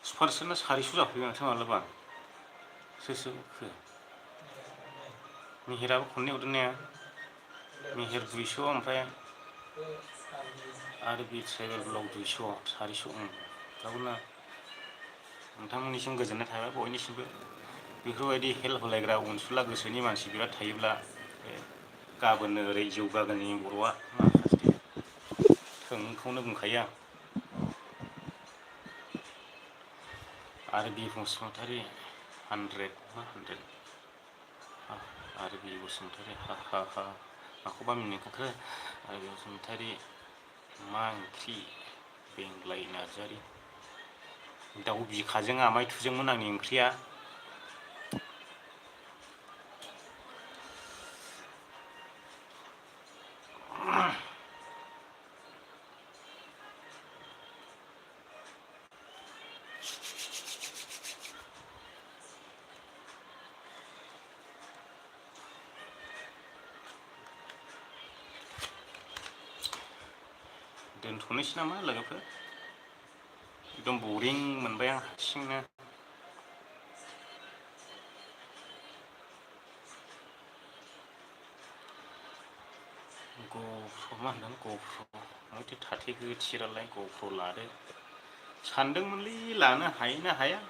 सुपारसेटना 400 जाफैबाय माथो मालाबा सोर होखो मेहेराबो खननै हरदों ने मेहेर 200 ओमफ्राय आरो बे ट्राइबेल ब्लग 200 400 गावनो नोंथांमोननिसिम गोजोननाय थाबाय बयनिसिमबो बेफोरबायदि हेल्प होलायग्रा अनसुला गोसोनि मानसि बिराद थायोब्ला गाबोननो ओरै जौगागोन जोंनि बर'आ माखासे थोंखौनो बुंखायो आं आरो बि बसुमतारी 100 आरो बि बसुमतारी हा माखौबा मिनिखोखो आरो बि बसुमतारी मा ओंख्रि बेंग्लाय नार्जारि दाउ बिखाजों आमाय थुजोंमोन आंनि ओंख्रिया दोनथ'नोसै नामा लोगोफोर एकदम बरिं मोनबाय आं हारसिंनो गप्र मा होनदों गप्र माथो थाथेगो थिरालाय गप्र लादो सानदोंमोनलै लानो हायो ना हाया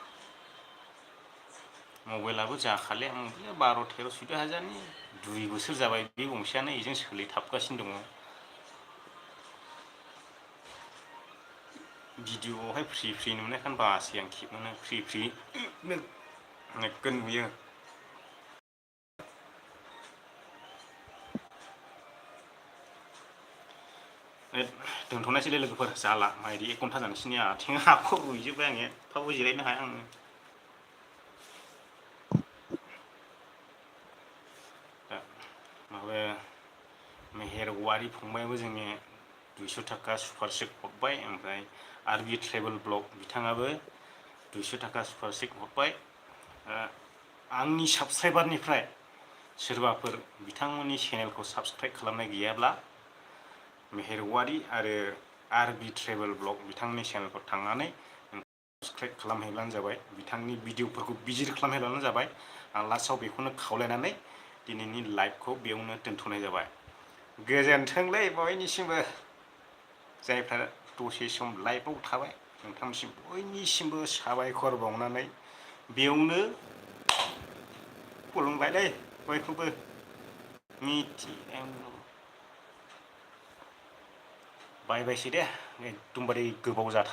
मबाइलाबो जाखाले आं 12-13 हाजारनि 2 बोसोर जाबाय बे गंसेयानो बेजों सोलिथाबगासिनो दङ भिडिअ'आवहाय फ्रि नुनायखाय बासै आं खेबनो फ्रि नोगोद नुयो दोनथ'नायसैलै लोगोफोर जाला मायदि 1 घन्टा जानोसैनि आथिं आखाइ रुइजोब्बाय आं एफाबो जिरायनो हाया आङो दा माबा मेहेर औवारि फंबायाबो जोंनि 200 थाखा सुपारसेक हरबाय ओमफ्राय आरबि ट्रेभेल ब्लग बिथाङाबो 200 थाखा सुपारसेक हरबाय आंनि साबस्क्राइबारनिफ्राय सोरबाफोर बिथांमोननि चेनेलखौ साबस्क्राइब खालामनाय गैयाब्ला मेहेर औवारि आरो आरबि ट्रेभेल ब्लग बिथांनि चेनेलखौ थांनानै साबस्क्राइब खालामहैब्लानो जाबाय बिथांनि भिडिअफोरखौ भिजिट खालामहैब्लानो जाबाय आं लास्टआव बेखौनो खावलायनानै दिनैनि लाइभखौ बेयावनो दोनथ'नाय जाबाय गोजोन्थोंलै बयनिसिमबो जायफ्रा दसे सम लाइभआव थाबाय नोंथांनिसिम बयनिसिमबो साबायखर बावनानै बेयावनो खुलुमबायलै बयखौबो बाय बायसै दे एकदमबारे गोबाव जाथार